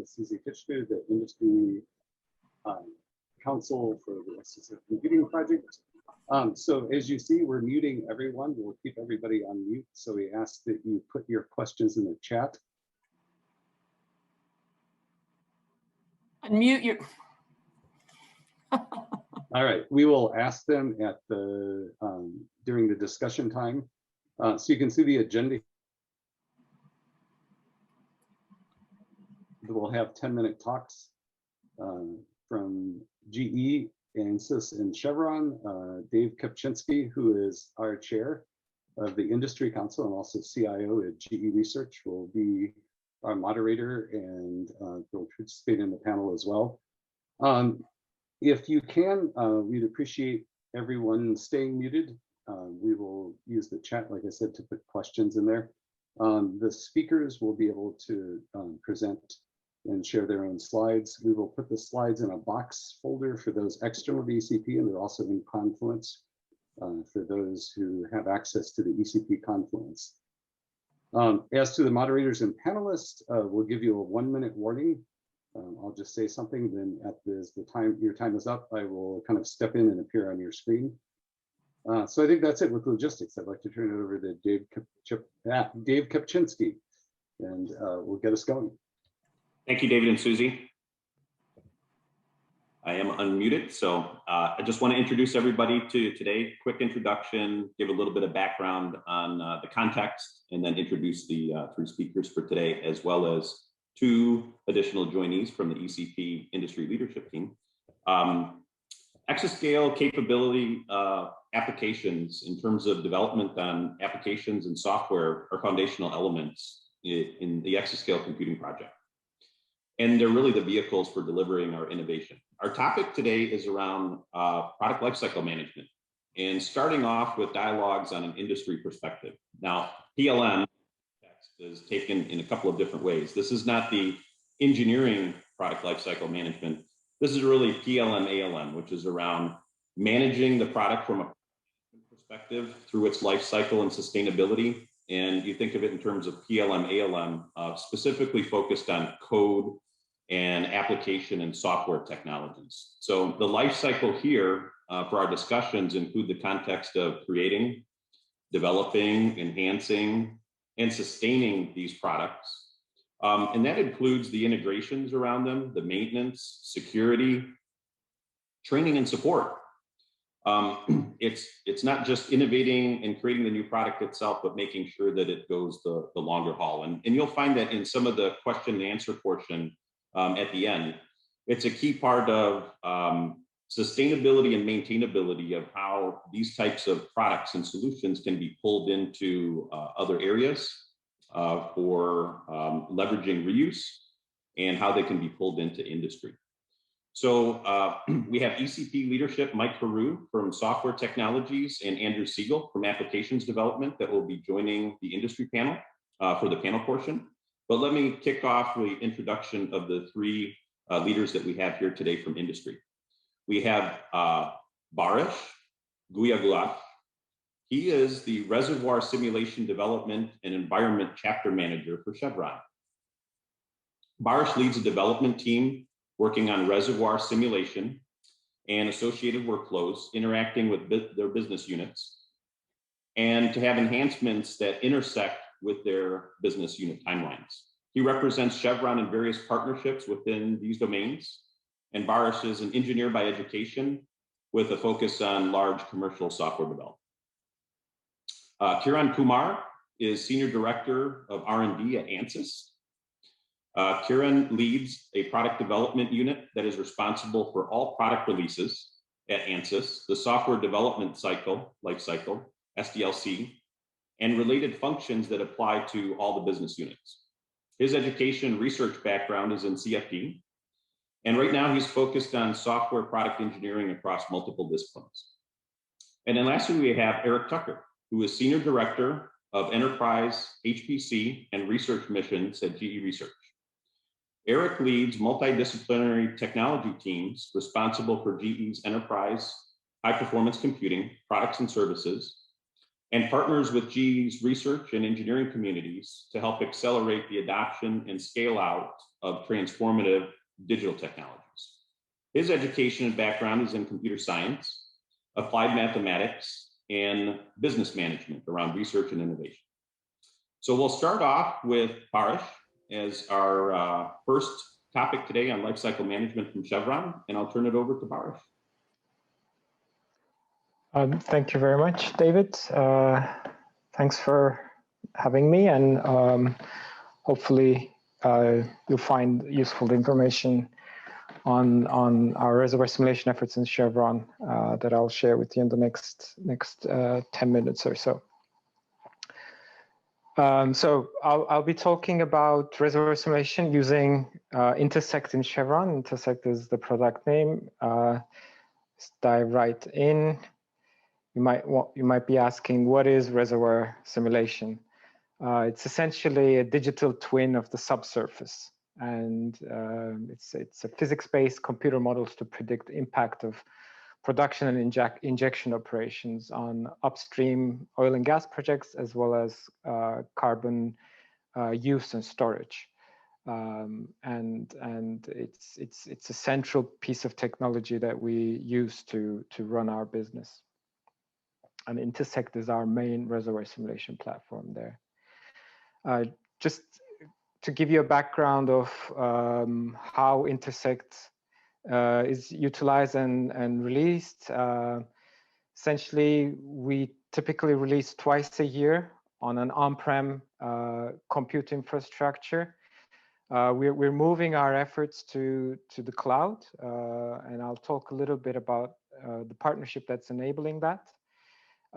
is Susie Fitchner, the Industry Council for the ECP Computing Project. So as you see, we're muting everyone. We'll keep everybody on mute. So we ask that you put your questions in the chat. Unmute your. All right, we will ask them at the during the discussion time. So you can see the agenda. We'll have 10-minute talks from GE, Ansys, and Chevron. Dave Kopczynski, who is our chair of the Industry Council and also CIO at GE Research, will be our moderator and will participate in the panel as well. If you can, we'd appreciate everyone staying muted. We will use the chat, like I said, to put questions in there. The speakers will be able to present and share their own slides. We will put the slides in a box folder for those external to ECP, and they're also in Confluence for those who have access to the ECP Confluence. As to the moderators and panelists, we'll give you a 1-minute warning. I'll just say something, then at the time your time is up, I will kind of step in and appear on your screen. So I think that's it with logistics. I'd like to turn it over to Dave Kopczynski, and we'll get us going. Thank you, David and Susie. I am unmuted, so I just want to introduce everybody to today. Quick introduction, give a little bit of background on the context, and then introduce the 3 speakers for today, as well as 2 additional joinees from the ECP Industry Leadership Team. Exascale capability applications in terms of development on applications and software are foundational elements in the Exascale computing project. And they're really the vehicles for delivering our innovation. Our topic today is around product lifecycle management, and starting off with dialogues on an industry perspective. Now, PLM is taken in a couple of different ways. This is not the engineering product lifecycle management. This is really PLM ALM, which is around managing the product from a perspective through its life cycle and sustainability. And you think of it in terms of PLM ALM, specifically focused on code and application and software technologies. So the life cycle here for our discussions include the context of creating, developing, enhancing, and sustaining these products. And that includes the integrations around them, the maintenance, security, training, and support. It's not just innovating and creating the new product itself, but making sure that it goes the longer haul. And you'll find that in some of the question and answer portion at the end. It's a key part of sustainability and maintainability of how these types of products and solutions can be pulled into other areas for leveraging reuse, and how they can be pulled into industry. So we have ECP leadership, Mike Haru from Software Technologies, and Andrew Siegel from Applications Development that will be joining the industry panel for the panel portion. But let me kick off the introduction of the 3 leaders that we have here today from industry. We have Baris Guyagulat. He is the Reservoir Simulation Development and Environment Chapter Manager for Chevron. Baris leads a development team working on reservoir simulation and associated workflows, interacting with their business units, and to have enhancements that intersect with their business unit timelines. He represents Chevron in various partnerships within these domains, and Baris is an engineer by education with a focus on large commercial software development. Kiran Kumar is Senior Director of R&D at Ansys. Kiran leads a product development unit that is responsible for all product releases at Ansys, the software development lifecycle, SDLC, and related functions that apply to all the business units. His education research background is in CFD, and right now he's focused on software product engineering across multiple disciplines. And then lastly, we have Eric Tucker, who is Senior Director of Enterprise, HPC, and Research Missions at GE Research. Eric leads multidisciplinary technology teams responsible for GE's enterprise high-performance computing products and services, and partners with GE's research and engineering communities to help accelerate the adoption and scale out of transformative digital technologies. His education and background is in computer science, applied mathematics, and business management around research and innovation. So we'll start off with Paresh as our first topic today on lifecycle management from Chevron, and I'll turn it over to Paresh. Thank you very much, David. Thanks for having me, and hopefully you'll find useful information on our reservoir simulation efforts in Chevron that I'll share with you in the next 10 minutes or so. So I'll be talking about reservoir simulation using Intersect in Chevron. Intersect is the product name. Let's dive right in. You might be asking, what is reservoir simulation? It's essentially a digital twin of the subsurface, and it's a physics-based computer models to predict the impact of production and injection operations on upstream oil and gas projects, as well as carbon use and storage. And it's a central piece of technology that we use to run our business. And Intersect is our main reservoir simulation platform there. Just to give you a background of how Intersect is utilized and released, essentially we typically release twice a year on an on-prem compute infrastructure. We're moving our efforts to the cloud, and I'll talk a little bit about the partnership that's enabling that.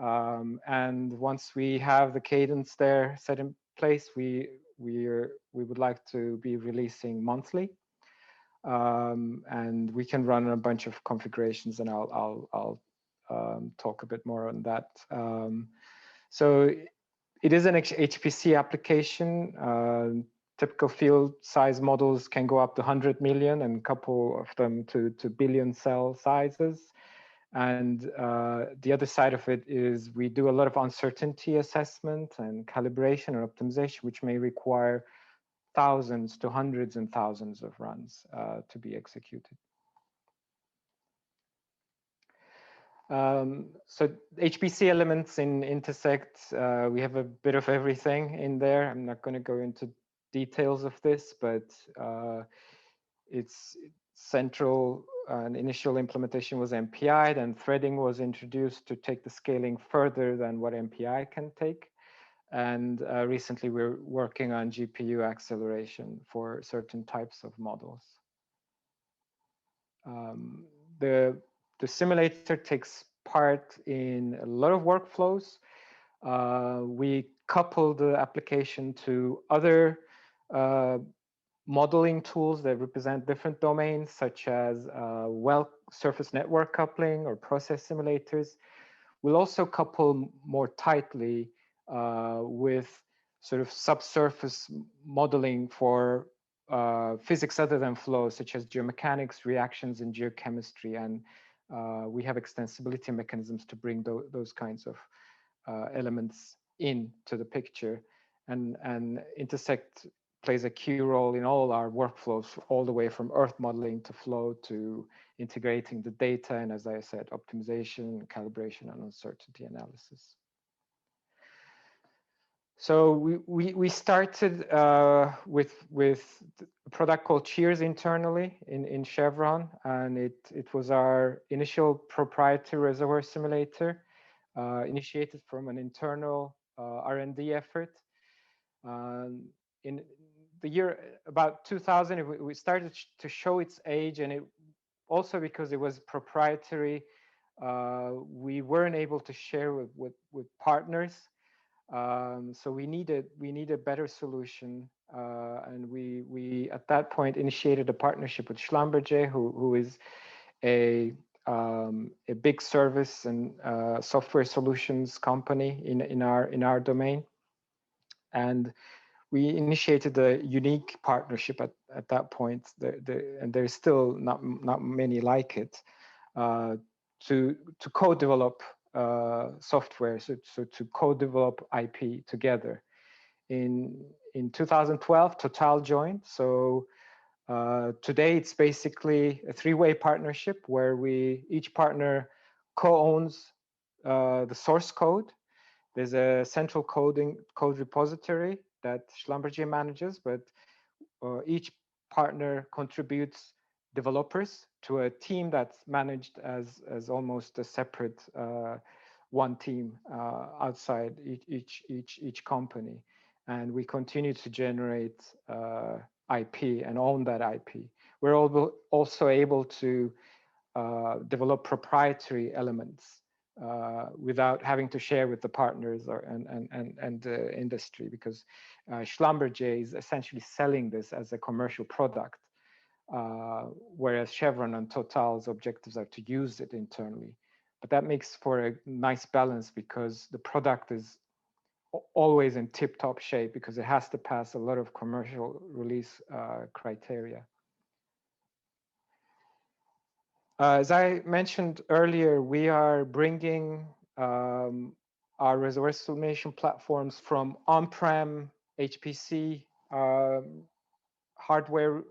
And once we have the cadence there set in place, we would like to be releasing monthly, and we can run a bunch of configurations, and I'll talk a bit more on that. So it is an HPC application. Typical field size models can go up to 100 million, and a couple of them to billion cell sizes. And the other side of it is we do a lot of uncertainty assessment and calibration and optimization, which may require thousands to hundreds and thousands of runs to be executed. So HPC elements in Intersect, we have a bit of everything in there. I'm not going to go into details of this, but it's central. An initial implementation was MPI, then threading was introduced to take the scaling further than what MPI can take. And recently we're working on GPU acceleration for certain types of models. The simulator takes part in a lot of workflows. We couple the application to other modeling tools that represent different domains, such as well surface network coupling or process simulators. We'll also couple more tightly with sort of subsurface modeling for physics other than flow, such as geomechanics, reactions, and geochemistry. And we have extensibility mechanisms to bring those kinds of elements into the picture. And Intersect plays a key role in all our workflows, all the way from earth modeling to flow to integrating the data, and as I said, optimization, calibration, and uncertainty analysis. So we started with a product called Cheers internally in Chevron, and it was our initial proprietary reservoir simulator, initiated from an internal R&D effort. In the year about 2000, we started to show its age, and it also, because it was proprietary, we weren't able to share with partners. So we needed a better solution, and we at that point initiated a partnership with Schlumberger, who is a big service and software solutions company in our domain. And we initiated a unique partnership at that point, and there's still not many like it, to co-develop software, so to co-develop IP together. In 2012, Total joined. So today it's basically a three-way partnership where each partner co-owns the source code. There's a central code repository that Schlumberger manages, but each partner contributes developers to a team that's managed as almost a separate one team outside each company. And we continue to generate IP and own that IP. We're also able to develop proprietary elements without having to share with the partners and the industry, because Schlumberger is essentially selling this as a commercial product, whereas Chevron and Total's objectives are to use it internally. But that makes for a nice balance, because the product is always in tip-top shape, because it has to pass a lot of commercial release criteria. As I mentioned earlier, we are bringing our reservoir estimation platforms from on-prem HPC hardware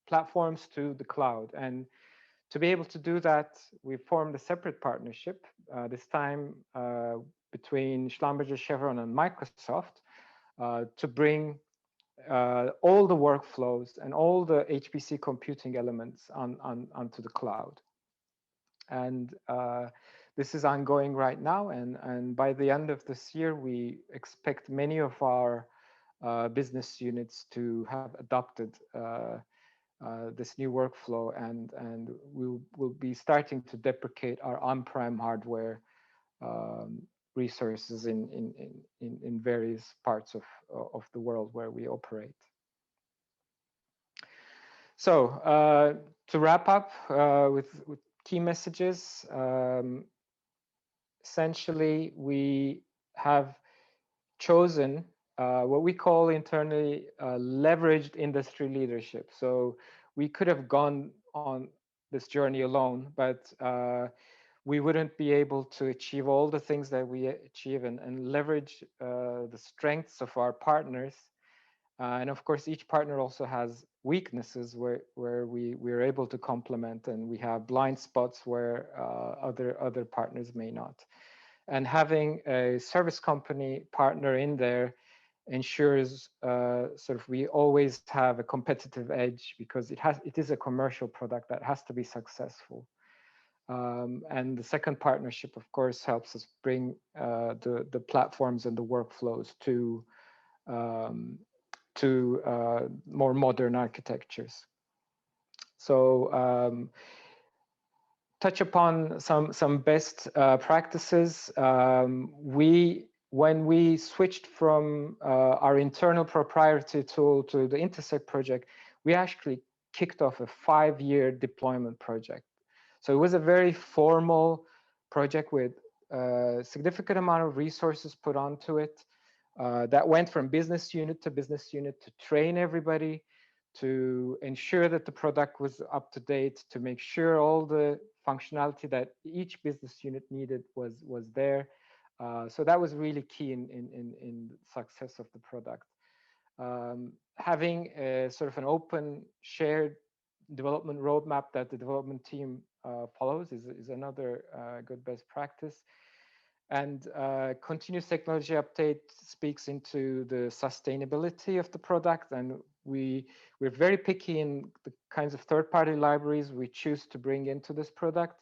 platforms to the cloud. And to be able to do that, we formed a separate partnership, this time between Schlumberger, Chevron, and Microsoft, to bring all the workflows and all the HPC computing elements onto the cloud. And this is ongoing right now. And by the end of this year, we expect many of our business units to have adopted this new workflow, and we'll be starting to deprecate our on-prem hardware resources in various parts of the world where we operate. So to wrap up with key messages, essentially we have chosen what we call internally leveraged industry leadership. So we could have gone on this journey alone, but we wouldn't be able to achieve all the things that we achieve and leverage the strengths of our partners. And of course, each partner also has weaknesses where we're able to complement, and we have blind spots where other partners may not. And having a service company partner in there ensures sort of we always have a competitive edge, because it is a commercial product that has to be successful. And the second partnership, of course, helps us bring the platforms and the workflows to more modern architectures. So touch upon some best practices. When we switched from our internal proprietary tool to the Intersect project, we actually kicked off a 5-year deployment project. So it was a very formal project with a significant amount of resources put onto it. That went from business unit to business unit to train everybody, to ensure that the product was up to date, to make sure all the functionality that each business unit needed was there. So that was really key in the success of the product. Having a sort of an open shared development roadmap that the development team follows is another good best practice. And continuous technology update speaks into the sustainability of the product, and we're very picky in the kinds of third-party libraries we choose to bring into this product,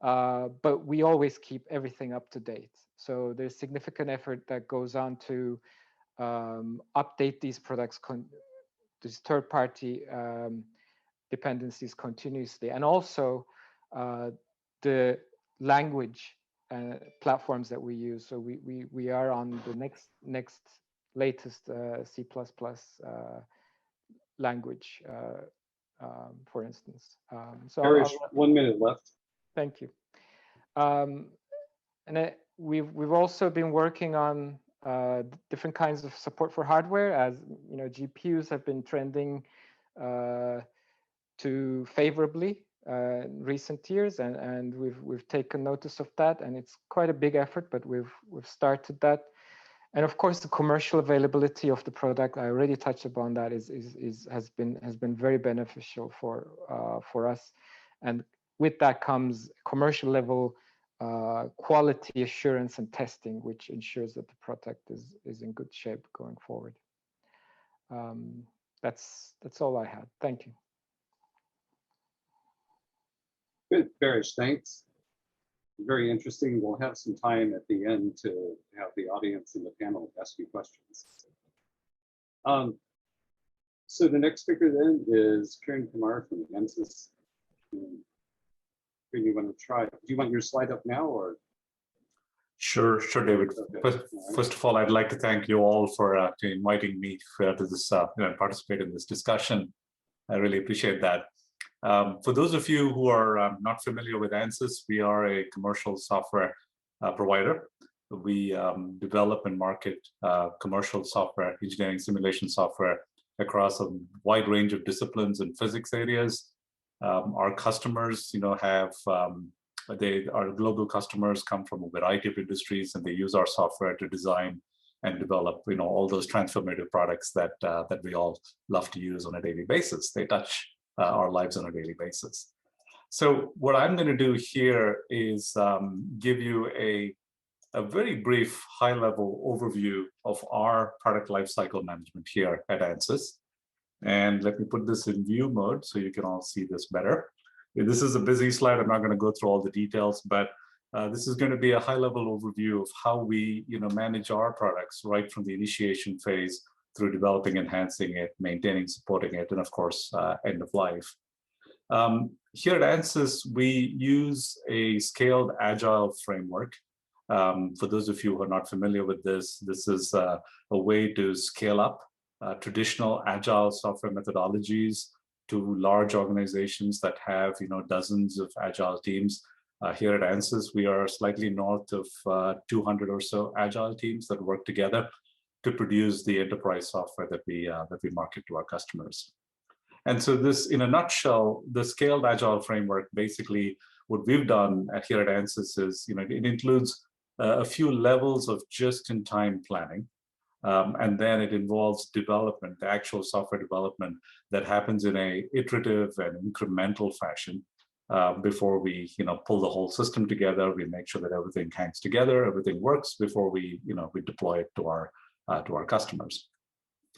but we always keep everything up to date. So there's significant effort that goes on to update these products, these third-party dependencies continuously, and also the language platforms that we use. So we are on the next latest C++ language, for instance. So Eric, 1 minute left. Thank you. And we've also been working on different kinds of support for hardware. As you know, GPUs have been trending to favorably recent years, and we've taken notice of that, and it's quite a big effort, but we've started that. And of course, the commercial availability of the product, I already touched upon that, has been very beneficial for us. And with that comes commercial level quality assurance and testing, which ensures that the product is in good shape going forward. That's all I had. Thank you. Good, Barish, thanks. Very interesting. We'll have some time at the end to have the audience and the panel ask you questions. So the next speaker then is Kiran Kumar from Ansys. Kiran, you want to try? Do you want your slide up now, or? Sure, David. Okay. First of all, I'd like to thank you all for inviting me to this, participate in this discussion. I really appreciate that. For those of you who are not familiar with Ansys, we are a commercial software provider. We develop and market commercial software, engineering simulation software across a wide range of disciplines and physics areas. Our customers, have our global customers come from a variety of industries, and they use our software to design and develop, all those transformative products that we all love to use on a daily basis. They touch our lives on a daily basis. So what I'm going to do here is give you a very brief high-level overview of our product lifecycle management here at Ansys. And let me put this in view mode so you can all see this better. This is a busy slide. I'm not going to go through all the details, but this is going to be a high-level overview of how we manage our products right from the initiation phase through developing, enhancing it, maintaining, supporting it, and of course, end of life. Here at Ansys, we use a scaled agile framework. For those of you who are not familiar with this, this is a way to scale up traditional agile software methodologies to large organizations that have dozens of agile teams. Here at Ansys, we are slightly north of 200 or so agile teams that work together to produce the enterprise software that we market to our customers. And so this, in a nutshell, the scaled agile framework, basically what we've done here at Ansys is, it includes a few levels of just-in-time planning. And then it involves development, the actual software development that happens in a iterative and incremental fashion before we, pull the whole system together. We make sure that everything hangs together, everything works before we, we deploy it to our customers.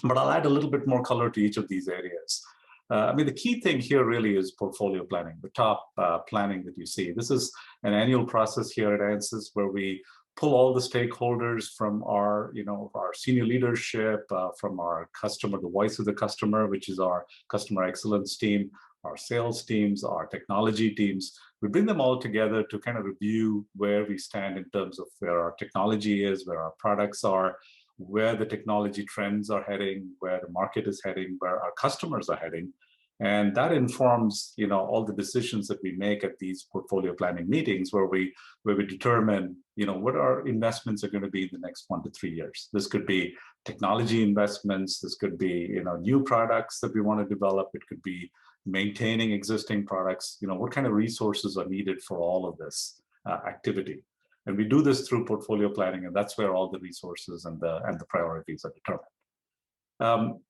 But I'll add a little bit more color to each of these areas. The key thing here really is portfolio planning, the top planning that you see. This is an annual process here at Ansys where we pull all the stakeholders from our, our senior leadership, from our customer, the voice of the customer, which is our customer excellence team, our sales teams, our technology teams. We bring them all together to kind of review where we stand in terms of where our technology is, where our products are, where the technology trends are heading, where the market is heading, where our customers are heading. And that informs, all the decisions that we make at these portfolio planning meetings where we determine, what our investments are going to be in the next 1 to 3 years. This could be technology investments. This could be, new products that we want to develop. It could be maintaining existing products. What kind of resources are needed for all of this activity? And we do this through portfolio planning, and that's where all the resources and the priorities are determined.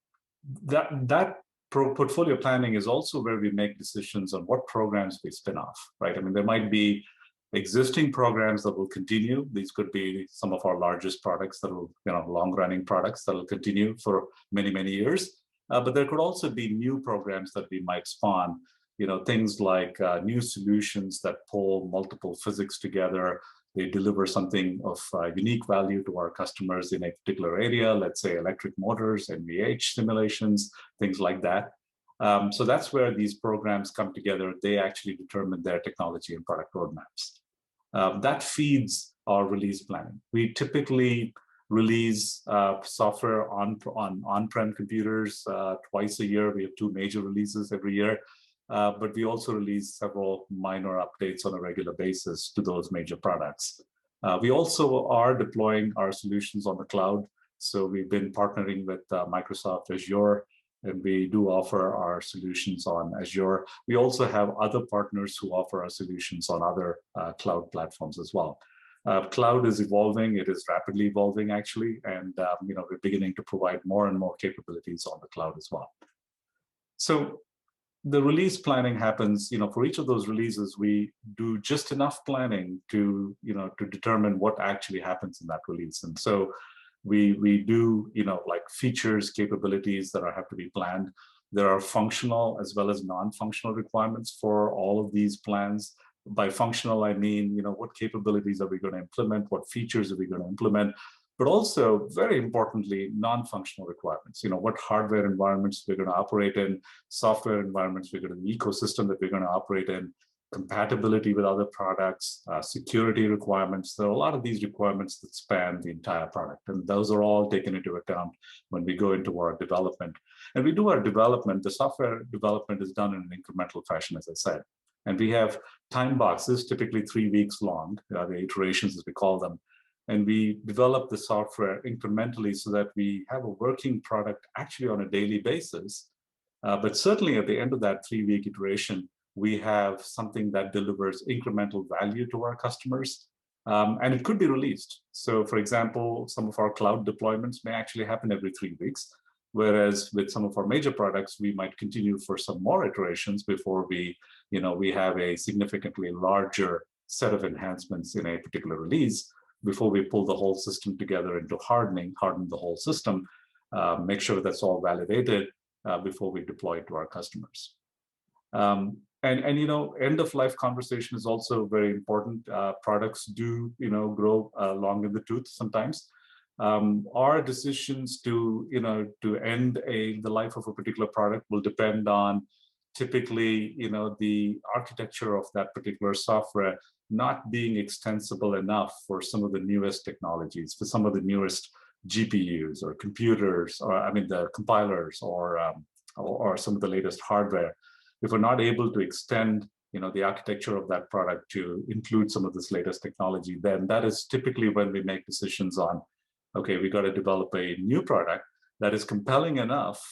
That portfolio planning is also where we make decisions on what programs we spin off, right? There might be existing programs that will continue. These could be some of our largest products that will, long-running products that will continue for many, many years. But there could also be new programs that we might spawn, things like new solutions that pull multiple physics together. They deliver something of unique value to our customers in a particular area, let's say electric motors, NVH simulations, things like that. So that's where these programs come together. They actually determine their technology and product roadmaps. That feeds our release planning. We typically release software on-prem computers twice a year. We have 2 major releases every year. But we also release several minor updates on a regular basis to those major products. We also are deploying our solutions on the cloud. So we've been partnering with Microsoft Azure and we do offer our solutions on Azure. We also have other partners who offer our solutions on other cloud platforms as well. Cloud is evolving. It is rapidly evolving, actually, and we're beginning to provide more and more capabilities on the cloud as well. So the release planning happens, for each of those releases, we do just enough planning to determine what actually happens in that release. And so we do, like features, capabilities that have to be planned. There are functional as well as non-functional requirements for all of these plans. By functional, I mean, what capabilities are we going to implement? What features are we going to implement? But also, very importantly, non-functional requirements. What hardware environments we're going to operate in, software environments we're going to, the ecosystem that we're going to operate in, compatibility with other products, security requirements. There are a lot of these requirements that span the entire product, and those are all taken into account when we go into our development. And we do our development, the software development is done in an incremental fashion, as I said. And we have time boxes, typically 3 weeks long, the iterations as we call them. And we develop the software incrementally so that we have a working product actually on a daily basis. But certainly at the end of that 3-week iteration, we have something that delivers incremental value to our customers. And it could be released. So for example, some of our cloud deployments may actually happen every 3 weeks. Whereas with some of our major products, we might continue for some more iterations before we have a significantly larger set of enhancements in a particular release, before we pull the whole system together into harden the whole system, make sure that's all validated before we deploy it to our customers. End of life conversation is also very important. Products do grow long in the tooth sometimes. Our decisions to end the life of a particular product will depend on typically the architecture of that particular software not being extensible enough for some of the newest technologies, for some of the newest GPUs or computers, or the compilers, or some of the latest hardware. If we're not able to extend the architecture of that product to include some of this latest technology, then that is typically when we make decisions on, okay, we got to develop a new product that is compelling enough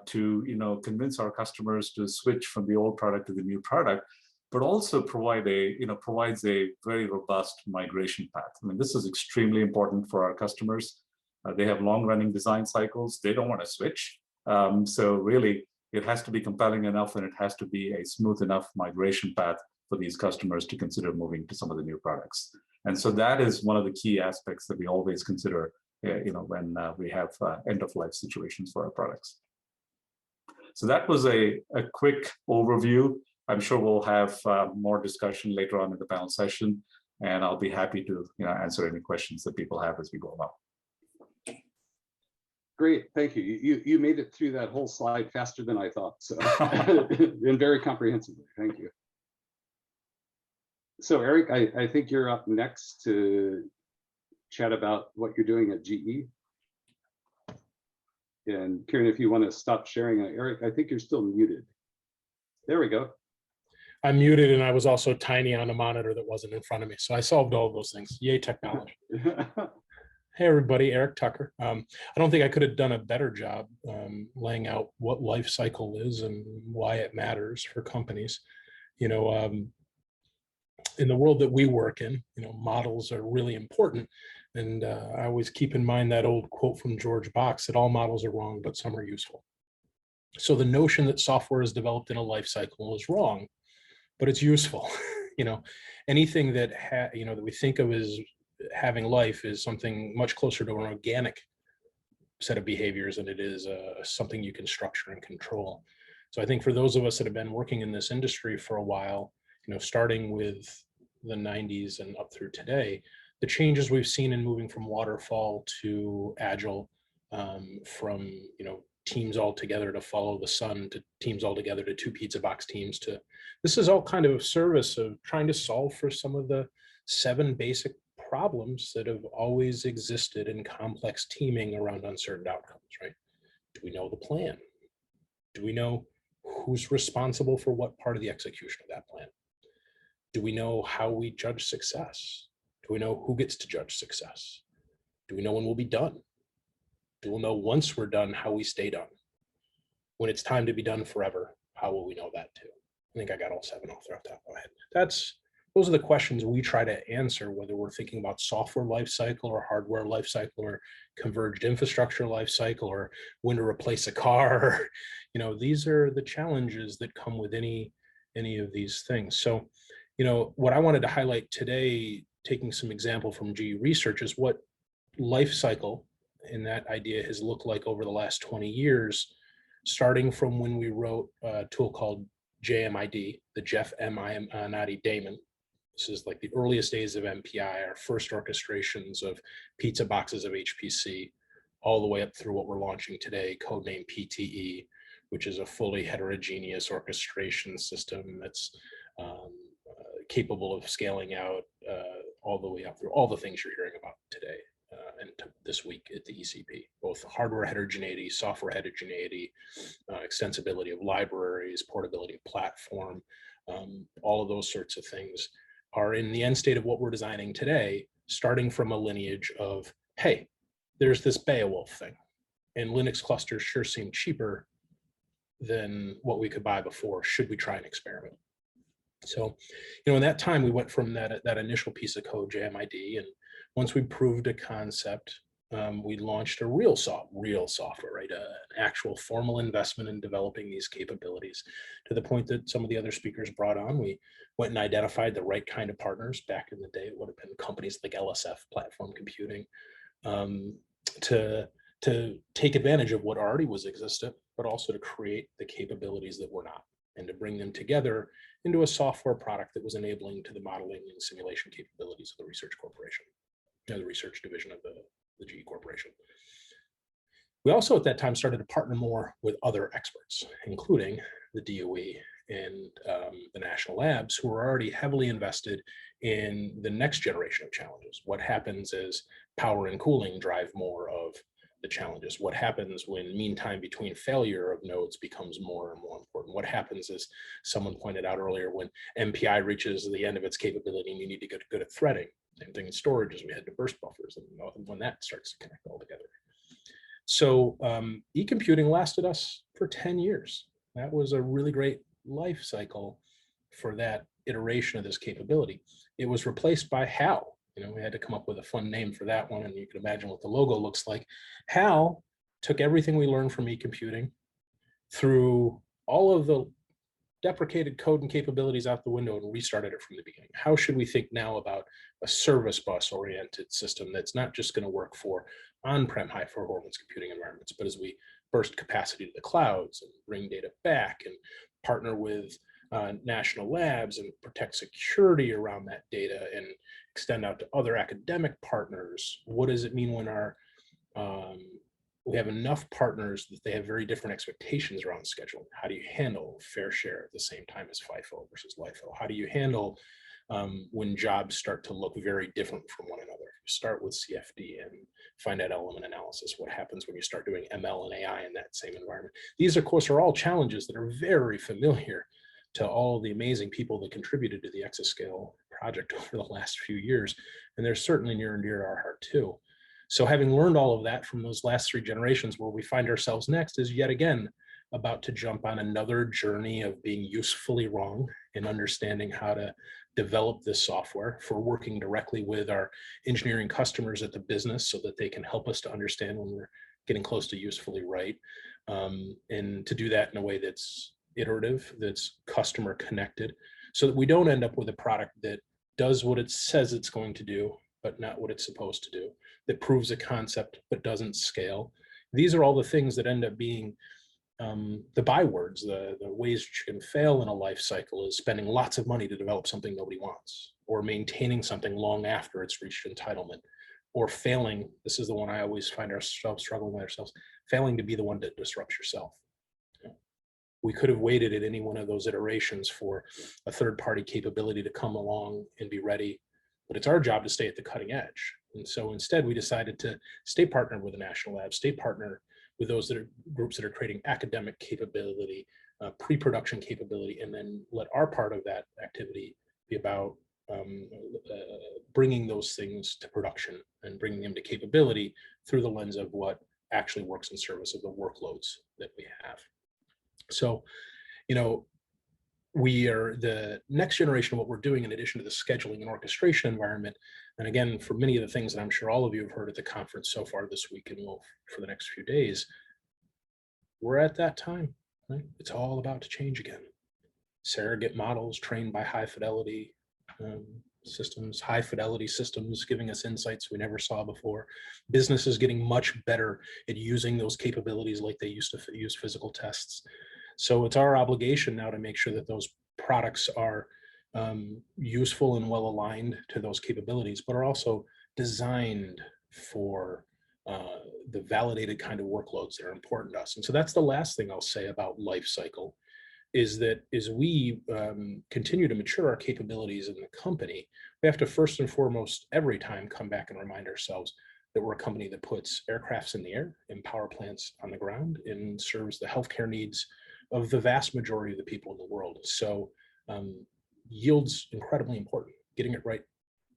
to convince our customers to switch from the old product to the new product, but also provides a very robust migration path. This is extremely important for our customers. They have long-running design cycles. They don't want to switch. So really, it has to be compelling enough, and it has to be a smooth enough migration path for these customers to consider moving to some of the new products. And so that is one of the key aspects that we always consider, when we have end-of-life situations for our products. So that was a quick overview. I'm sure we'll have more discussion later on in the panel session, and I'll be happy to answer any questions that people have as we go along. Great, thank you. You made it through that whole slide faster than I thought, so and very comprehensively. Thank you. So Eric, I think you're up next to chat about what you're doing at GE. And Kieran, if you want to stop sharing, Eric, I think you're still muted. There we go. I'm muted, and I was also tiny on a monitor that wasn't in front of me. So I solved all of those things. Yay, technology. Hey, everybody, Eric Tucker. I don't think I could have done a better job laying out what Lifecycle is and why it matters for companies. In the world that we work in, models are really important. And I always keep in mind that old quote from George Box that all models are wrong, but some are useful. So the notion that software is developed in a life cycle is wrong, but it's useful. Anything that that we think of as having life is something much closer to an organic set of behaviors than it is something you can structure and control. So I think for those of us that have been working in this industry for a while, starting with the 90s and up through today, the changes we've seen in moving from waterfall to agile, from teams all together to follow the sun, to teams all together to 2 pizza box teams, to this is all kind of service of trying to solve for some of the 7 basic problems that have always existed in complex teaming around uncertain outcomes, right? Do we know the plan? Do we know who's responsible for what part of the execution of that plan? Do we know how we judge success? Do we know who gets to judge success? Do we know when we'll be done? Do we know once we're done how we stay done? when it's time to be done forever, how will we know that too? I think I got all 7 off the top of my head. Those are the questions we try to answer, whether we're thinking about software lifecycle or hardware lifecycle or converged infrastructure lifecycle or when to replace a car. These are the challenges that come with any of these things. So, what I wanted to highlight today, taking some example from GE research, is what lifecycle and that idea has looked like over the last 20 years, starting from when we wrote a tool called JMID, the Jeff Minotti Damon. This is like the earliest days of MPI, our first orchestrations of pizza boxes of HPC, all the way up through what we're launching today, codenamed PTE, which is a fully heterogeneous orchestration system that's capable of scaling out all the way up through all the things you're hearing about today and this week at the ECP, both hardware heterogeneity, software heterogeneity, extensibility of libraries, portability of platform, all of those sorts of things are in the end state of what we're designing today, starting from a lineage of, hey, there's this Beowulf thing, and Linux clusters sure seem cheaper than what we could buy before. Should we try an experiment? So, in that time, we went from that initial piece of code, JMID, and once we proved a concept, we launched a real software, right? An actual formal investment in developing these capabilities, to the point that some of the other speakers brought on. We went and identified the right kind of partners. Back in the day, it would have been companies like LSF, Platform Computing, to take advantage of what already was existent, but also to create the capabilities that were not, and to bring them together into a software product that was enabling to the modeling and simulation capabilities of the research corporation, the research division of the GE Corporation. We also at that time started to partner more with other experts, including the DOE and the national labs, who were already heavily invested in the next generation of challenges. What happens as power and cooling drive more of the challenges? What happens when mean time between failure of nodes becomes more and more important? What happens, as someone pointed out earlier, when MPI reaches the end of its capability and you need to get good at threading? Same thing in storage, as we head to burst buffers, and when that starts to connect all together. So e-computing lasted us for 10 years. That was a really great life cycle for that iteration of this capability. It was replaced by HAL. We had to come up with a fun name for that one, and you can imagine what the logo looks like. HAL took everything we learned from e-computing, through all of the deprecated code and capabilities out the window, and restarted it from the beginning. How should we think now about a service bus oriented system that's not just going to work for on-prem high performance computing environments, but as we burst capacity to the clouds and bring data back and partner with national labs and protect security around that data and extend out to other academic partners? What does it mean when we have enough partners that they have very different expectations around scheduling? How do you handle fair share at the same time as FIFO versus LIFO? How do you handle when jobs start to look very different from one another? You start with CFD and finite element analysis. What happens when you start doing ML and AI in that same environment? These, of course, are all challenges that are very familiar to all the amazing people that contributed to the Exascale project over the last few years. And they're certainly near and dear to our heart too. So having learned all of that from those last 3 generations, where we find ourselves next is yet again about to jump on another journey of being usefully wrong and understanding how to develop this software, for working directly with our engineering customers at the business so that they can help us to understand when we're getting close to usefully right, and to do that in a way that's iterative, that's customer connected, so that we don't end up with a product that does what it says it's going to do, but not what it's supposed to do, that proves a concept but doesn't scale. These are all the things that end up being the bywords, the ways you can fail in a life cycle, is spending lots of money to develop something nobody wants, or maintaining something long after it's reached entitlement, or failing. This is the one I always find ourselves struggling with ourselves, failing to be the one that disrupts yourself. We could have waited at any one of those iterations for a third-party capability to come along and be ready, but it's our job to stay at the cutting edge. And so instead, we decided to stay partnered with the national labs, stay partnered with those that are groups that are creating academic capability, pre-production capability, and then let our part of that activity be about bringing those things to production and bringing them to capability through the lens of what actually works in service of the workloads that we have. So, you know, we are the next generation of what we're doing in addition to the scheduling and orchestration environment. And again, for many of the things that I'm sure all of you have heard at the conference so far this week and will for the next few days, we're at that time, right? It's all about to change again. Surrogate models trained by high fidelity systems giving us insights we never saw before. Business is getting much better at using those capabilities like they used to use physical tests. So it's our obligation now to make sure that those products are useful and well aligned to those capabilities, but are also designed for the validated kind of workloads that are important to us. And so that's the last thing I'll say about Lifecycle, is that as we continue to mature our capabilities in the company, we have to first and foremost every time come back and remind ourselves that we're a company that puts aircrafts in the air and power plants on the ground and serves the healthcare needs of the vast majority of the people in the world. So yield's incredibly important. Getting it right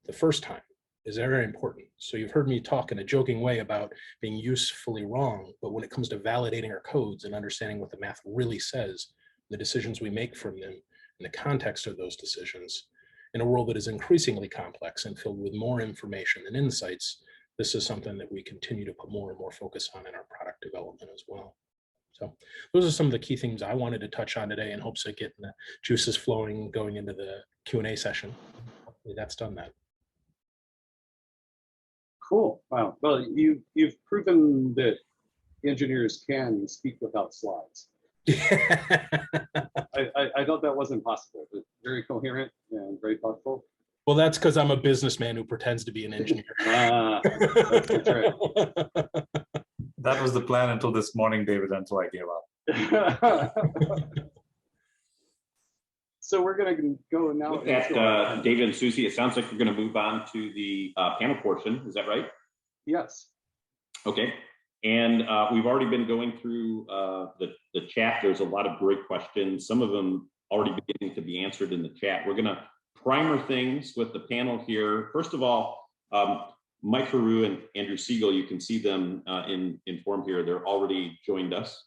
the first time is very important. So you've heard me talk in a joking way about being usefully wrong, but when it comes to validating our codes and understanding what the math really says, the decisions we make from them in the context of those decisions, in a world that is increasingly complex and filled with more information and insights, this is something that we continue to put more and more focus on in our product development as well. So those are some of the key things I wanted to touch on today in hopes of getting the juices flowing going into the Q&A session. Hopefully that's done that. Cool. Wow. Well, you've proven that engineers can speak without slides. I thought that wasn't possible, but very coherent and very thoughtful. Well, that's because I'm a businessman who pretends to be an engineer. That's right. That was the plan until this morning, David, until I gave up. So we're going to go now. With that, David and Susie, it sounds like we're going to move on to the panel portion. Is that right? Yes. Okay. And we've already been going through the chat. There's a lot of great questions. Some of them already beginning to be answered in the chat. We're going to primer things with the panel here. First of all, Mike Haru and Andrew Siegel, you can see them in form here. They're already joined us,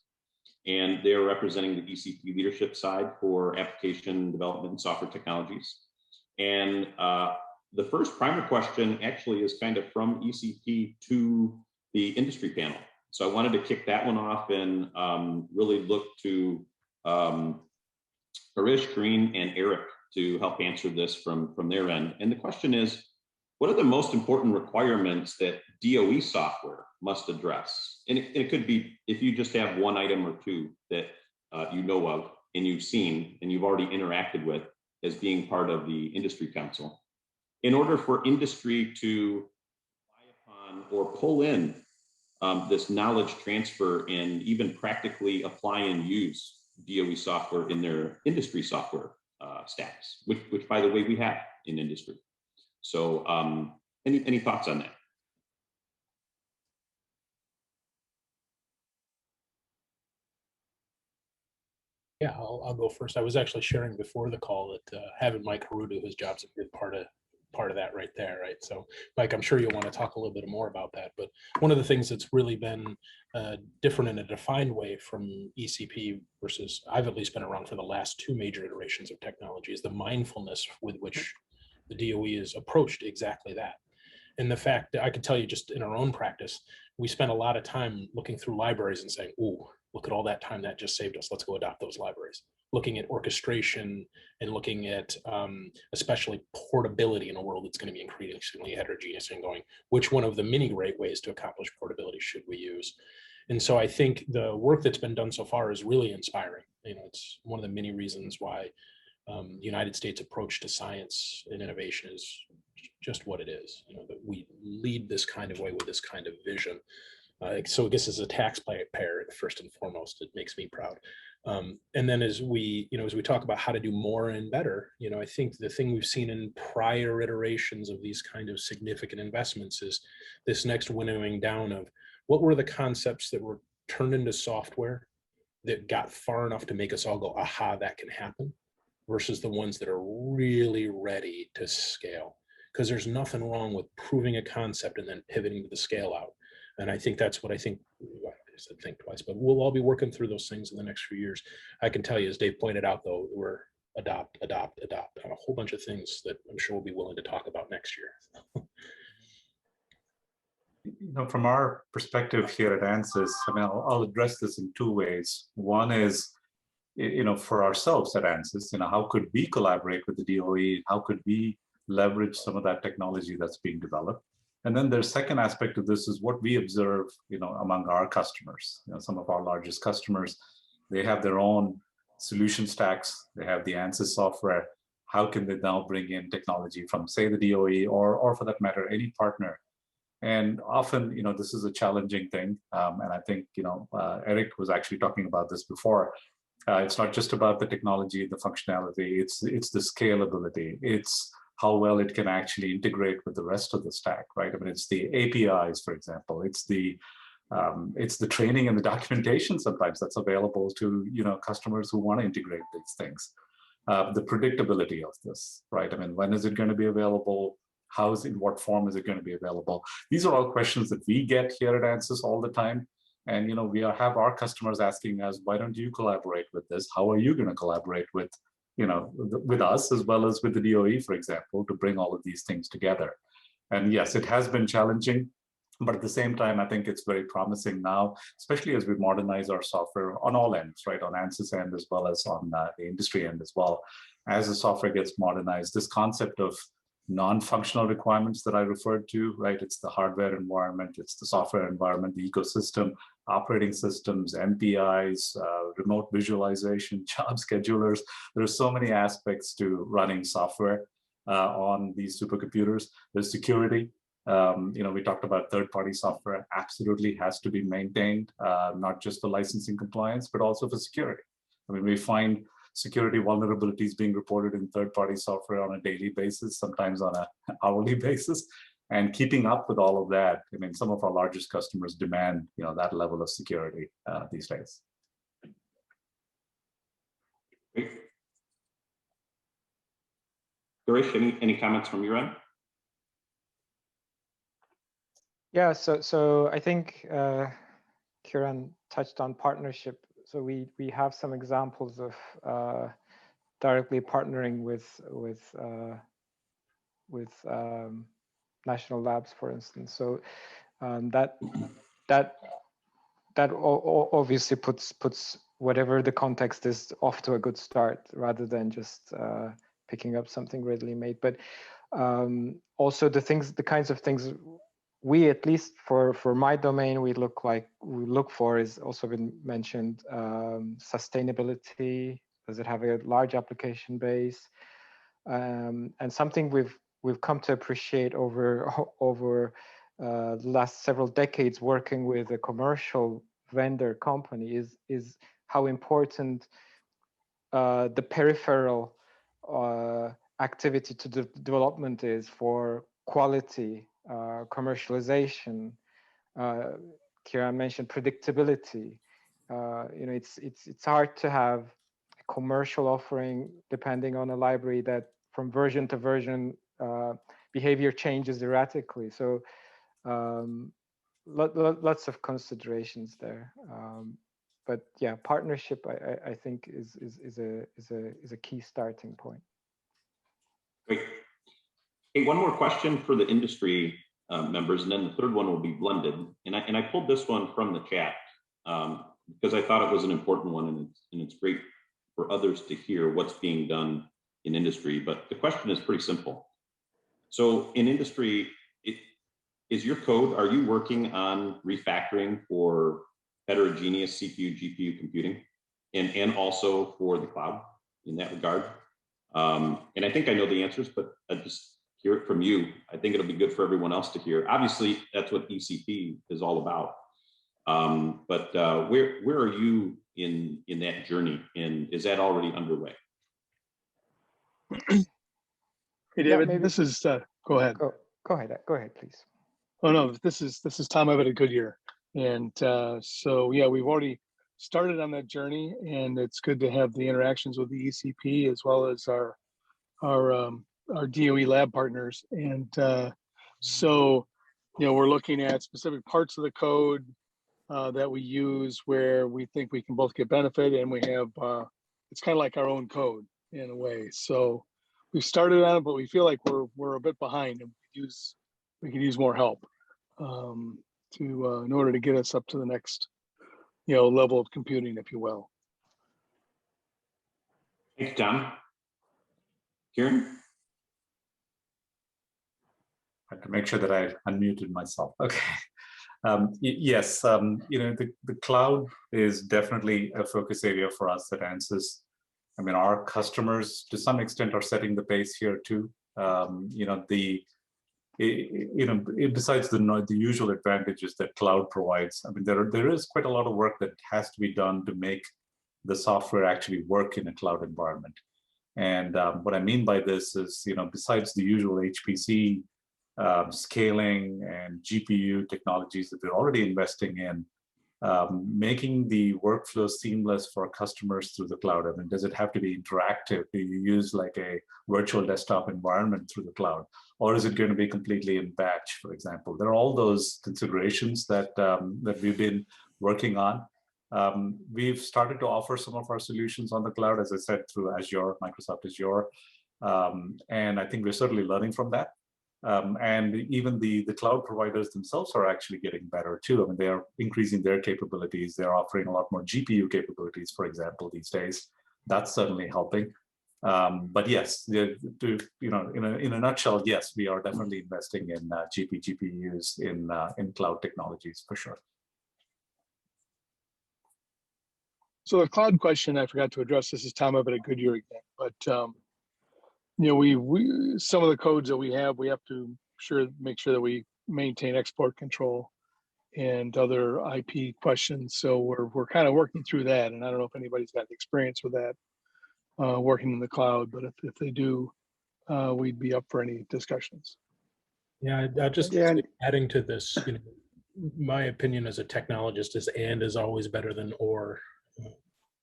and they're representing the ECP leadership side for application development and software technologies. And the first primer question actually is kind of from ECP to the industry panel. So I wanted to kick that one off and really look to Harish, Green, and Eric to help answer this from their end. And the question is, what are the most important requirements that DOE software must address? And it could be, if you just have one item or two that you know of and you've seen and you've already interacted with as being part of the industry council. In order for industry to rely upon or pull in this knowledge transfer and even practically apply and use DOE software in their industry software stacks, which by the way, we have in industry. So any thoughts on that? Yeah, I'll go first. I was actually sharing before the call that having Mike Haru do his job's a good part of that right there, right? So Mike, I'm sure you'll want to talk a little bit more about that, but one of the things that's really been different in a defined way from ECP versus I've at least been around for the last two major iterations of technology is the mindfulness with which the DOE is approached exactly that. And the fact that I could tell you just in our own practice, we spent a lot of time looking through libraries and saying, ooh, look at all that time that just saved us. Let's go adopt those libraries. Looking at orchestration and looking at especially portability in a world that's going to be increasingly heterogeneous and going, which one of the many great ways to accomplish portability should we use? And so I think the work that's been done so far is really inspiring. You know, it's one of the many reasons why the United States approach to science and innovation is just what it is. You know, that we lead this kind of way with this kind of vision. So I guess as a taxpayer, first and foremost, it makes me proud. And then as we talk about how to do more and better, you know, I think the thing we've seen in prior iterations of these kind of significant investments is this next winnowing down of what were the concepts that were turned into software that got far enough to make us all go, aha, that can happen, versus the ones that are really ready to scale. Because there's nothing wrong with proving a concept and then pivoting to the scale out. And I think that's what I think I said think twice, but we'll all be working through those things in the next few years. I can tell you, as Dave pointed out, though, we're adopt on a whole bunch of things that I'm sure we'll be willing to talk about next year. From our perspective here at Ansys, I mean, I'll address this in two ways. One is, for ourselves at Ansys, how could we collaborate with the DOE? How could we leverage some of that technology that's being developed? And then there's second aspect of this is what we observe, among our customers. Some of our largest customers, they have their own solution stacks. They have the Ansys software. How can they now bring in technology from, say, the DOE or for that matter, any partner? And often, this is a challenging thing. And I think, Eric was actually talking about this before. It's not just about the technology, the functionality, it's the scalability. It's how well it can actually integrate with the rest of the stack, right? I mean, it's the APIs, for example. It's the training and the documentation sometimes that's available to, customers who want to integrate these things. The predictability of this, right? I mean, when is it going to be available? In what form is it going to be available? These are all questions that we get here at Ansys all the time. And, we have our customers asking us, why don't you collaborate with this? How are you going to collaborate with, with us as well as with the DOE, for example, to bring all of these things together? And yes, it has been challenging, but at the same time, I think it's very promising now, especially as we modernize our software on all ends, right? On Ansys end as well as on the industry end as well. As the software gets modernized, this concept of non-functional requirements that I referred to, right? It's the hardware environment, it's the software environment, the ecosystem, operating systems, MPIs, remote visualization, job schedulers. There are so many aspects to running software on these supercomputers. There's security. We talked about third-party software absolutely has to be maintained, not just for licensing compliance, but also for security. I mean, we find security vulnerabilities being reported in third-party software on a daily basis, sometimes on an hourly basis. And keeping up with all of that, I mean, some of our largest customers demand, that level of security these days. Great. Girish, any comments from your end? Yeah, so I think Kiran touched on partnership. So we have some examples of directly partnering with national labs, for instance. So that obviously puts whatever the context is off to a good start, rather than just picking up something readily made. But also the kinds of things we, at least for my domain, we look for is also been mentioned. Sustainability. Does it have a large application base? And something we've come to appreciate over the last several decades working with a commercial vendor company is how important the peripheral activity to the development is for quality, commercialization. Kiran mentioned predictability. It's hard to have a commercial offering depending on a library that from version to version behavior changes erratically. So lots of considerations there. But yeah, partnership I think is a key starting point. Great. Hey, one more question for the industry members, and then the third one will be blended. And I pulled this one from the chat because I thought it was an important one, and it's great for others to hear what's being done in industry. But the question is pretty simple. So in industry, is your code, are you working on refactoring for heterogeneous CPU, GPU computing, and also for the cloud in that regard? And I think I know the answers, but I just hear it from you. I think it'll be good for everyone else to hear. Obviously, that's what ECP is all about. But where are you in that journey, and is that already underway? Hey, David, yeah, this is, go ahead. Go ahead, please. Oh, no, this is Tom Abbott at Goodyear. And so, yeah, we've already started on that journey, and it's good to have the interactions with the ECP as well as our DOE lab partners. And so, we're looking at specific parts of the code, that we use where we think we can both get benefit, and we have it's kind of like our own code in a way. So we started on it, but we feel like we're a bit behind, and we could use more help in order to get us up to the next level of computing, if you will. Thanks, Tom. Kieran? I have to make sure that I unmuted myself. Okay. Yes, the cloud is definitely a focus area for us at Ansys. I mean, our customers, to some extent, are setting the pace here too. Besides the usual advantages that cloud provides, I mean, there is quite a lot of work that has to be done to make the software actually work in a cloud environment. And what I mean by this is, besides the usual HPC scaling and GPU technologies that we're already investing in, making the workflow seamless for customers through the cloud. I mean, does it have to be interactive? Do you use like a virtual desktop environment through the cloud? Or is it going to be completely in batch, for example? There are all those considerations that we've been working on. We've started to offer some of our solutions on the cloud, as I said, through Azure, Microsoft Azure. And I think we're certainly learning from that. And even the cloud providers themselves are actually getting better too. I mean, they are increasing their capabilities. They're offering a lot more GPU capabilities, for example, these days. That's certainly helping. But yes, in a nutshell, yes, we are definitely investing in GPUs in cloud technologies for sure. So the cloud question, I forgot to address. This is Tom up at a Goodyear again, but we some of the codes that we have to make sure that we maintain export control and other IP questions. So we're kind of working through that, and I don't know if anybody's got experience with that working in the cloud, but if they do, we'd be up for any discussions. Yeah, adding to this, my opinion as a technologist is and is always better than or.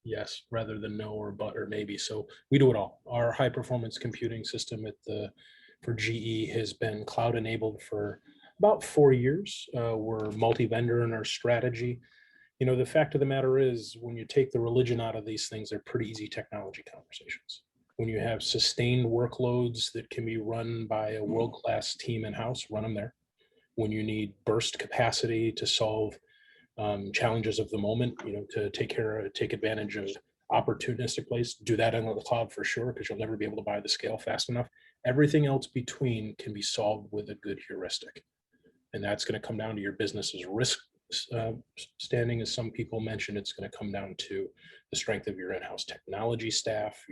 Yes, rather than no or but or maybe. So we do it all. Our high performance computing system for GE has been cloud enabled for about 4 years. We're multi-vendor in our strategy. The fact of the matter is, when you take the religion out of these things, they're pretty easy technology conversations. When you have sustained workloads that can be run by a world-class team in-house, run them there. When you need burst capacity to solve challenges of the moment, to take advantage of opportunistic place, do that in the cloud for sure, because you'll never be able to buy the scale fast enough. Everything else between can be solved with a good heuristic. And that's going to come down to your business's risk standing, as some people mentioned. It's going to come down to the strength of your in-house technology staff,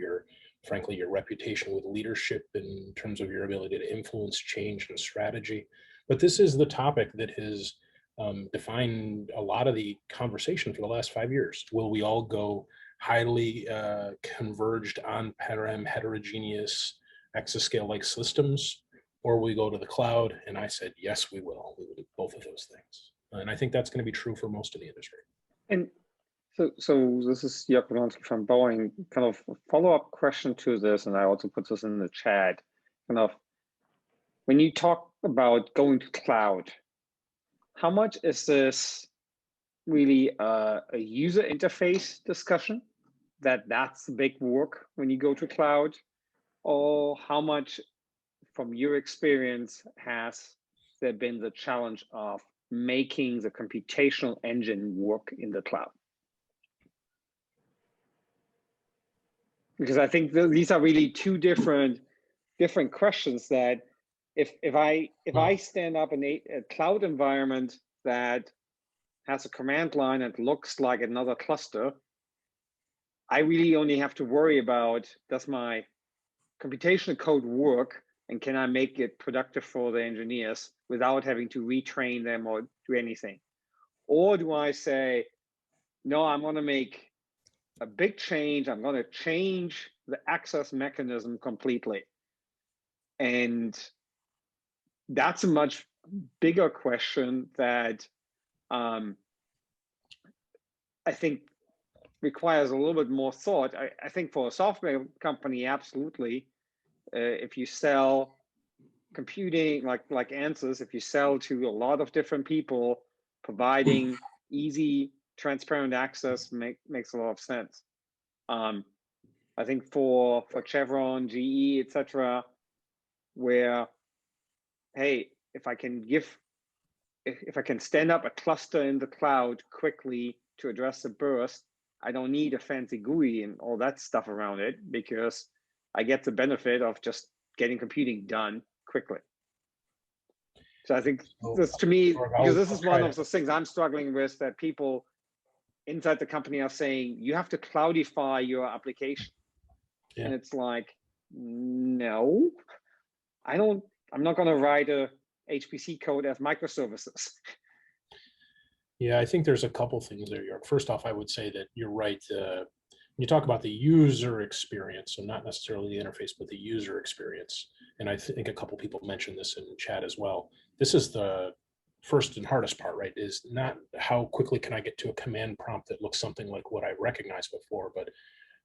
frankly, your reputation with leadership in terms of your ability to influence change and strategy. But this is the topic that has defined a lot of the conversation for the last 5 years. Will we all go highly converged on-prem heterogeneous exascale-like systems, or will we go to the cloud? And I said, yes, we will. We will do both of those things. And I think that's going to be true for most of the industry. And so this is Jörg Podolski from Boeing. Kind of a follow-up question to this, and I also put this in the chat. Kind of, when you talk about going to cloud, how much is this really a user interface discussion? That's the big work when you go to cloud? Or how much, from your experience, has there been the challenge of making the computational engine work in the cloud? Because I think these are really two different questions that if I stand up in a cloud environment that has a command line and looks like another cluster, I really only have to worry about, does my computational code work, and can I make it productive for the engineers without having to retrain them or do anything? Or do I say, no, I'm going to make a big change. I'm going to change the access mechanism completely. And that's a much bigger question that I think requires a little bit more thought. I think for a software company, absolutely. If you sell computing like Ansys, if you sell to a lot of different people providing easy, transparent access makes a lot of sense. I think for Chevron, GE, etc., where, hey, if I can stand up a cluster in the cloud quickly to address the burst, I don't need a fancy GUI and all that stuff around it, because I get the benefit of just getting computing done quickly. So I think this, to me, because this is one of the things I'm struggling with, that people inside the company are saying, you have to cloudify your application. Yeah. And it's like, no, I'm not going to write a HPC code as microservices. Yeah, I think there's a couple things there, Jörg. First off, I would say that you're right. When you talk about the user experience, so not necessarily the interface, but the user experience. And I think a couple people mentioned this in chat as well. This is the first and hardest part, right? Is not how quickly can I get to a command prompt that looks something like what I recognized before, but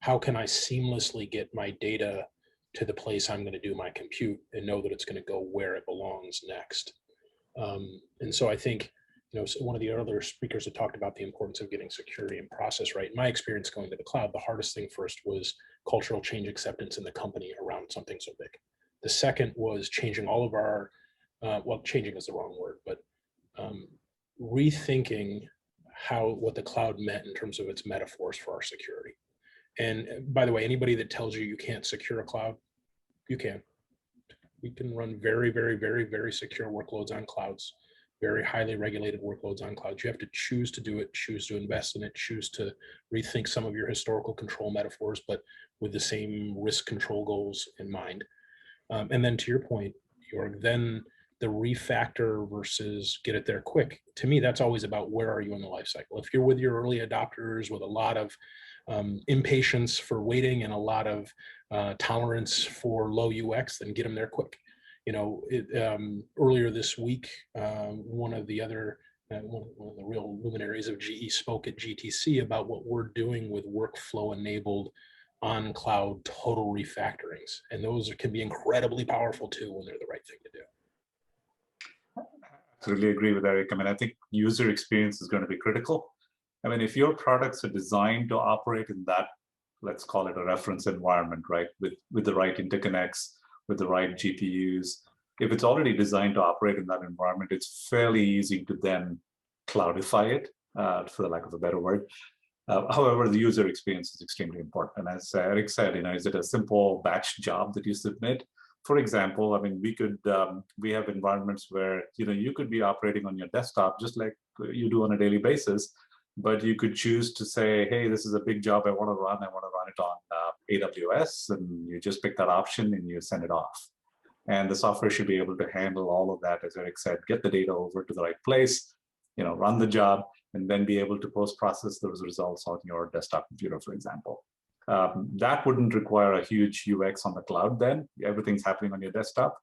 how can I seamlessly get my data to the place I'm going to do my compute and know that it's going to go where it belongs next. And so I think, you know, one of the earlier speakers had talked about the importance of getting security and process right. In my experience going to the cloud, the hardest thing first was cultural change acceptance in the company around something so big. The second was changing all of our, well, changing is the wrong word, but rethinking what the cloud meant in terms of its metaphors for our security. And by the way, anybody that tells you you can't secure a cloud, you can. We can run very, very, very, very secure workloads on clouds, very highly regulated workloads on clouds. You have to choose to do it, choose to invest in it, choose to rethink some of your historical control metaphors, but with the same risk control goals in mind. And then to your point, Jörg, then the refactor versus get it there quick. To me, that's always about where are you in the life cycle. If you're with your early adopters with a lot of impatience for waiting and a lot of tolerance for low UX, then get them there quick. You know, earlier this week, one of the real luminaries of GE spoke at GTC about what we're doing with workflow enabled on cloud total refactorings. And those can be incredibly powerful too when they're the right thing to do. I totally agree with Eric. I mean, I think user experience is going to be critical. I mean, if your products are designed to operate in that, let's call it a reference environment, right? With the right interconnects, with the right GPUs, if it's already designed to operate in that environment, it's fairly easy to then cloudify it, for the lack of a better word. However, the user experience is extremely important. And as Eric said, you know, is it a simple batch job that you submit? For example, I mean, we have environments where, you know, you could be operating on your desktop just like you do on a daily basis, but you could choose to say, hey, this is a big job I want to run. I want to run it on AWS, and you just pick that option and you send it off. And the software should be able to handle all of that, as Eric said, get the data over to the right place, you know, run the job, and then be able to post-process those results on your desktop computer, for example. That wouldn't require a huge UX on the cloud then. Everything's happening on your desktop.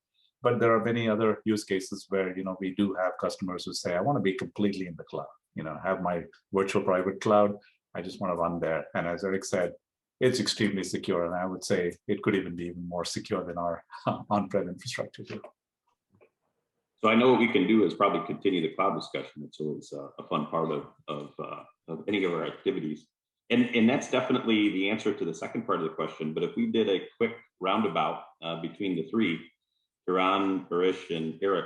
But there are many other use cases where, you know, we do have customers who say, I want to be completely in the cloud, you know, have my virtual private cloud. I just want to run there. And as Eric said, it's extremely secure. And I would say it could even be even more secure than our on-prem infrastructure too. So I know what we can do is probably continue the cloud discussion. It's always a fun part of any of our activities. And that's definitely the answer to the second part of the question. But if we did a quick roundabout between the three, Kiran, Harish, and Eric,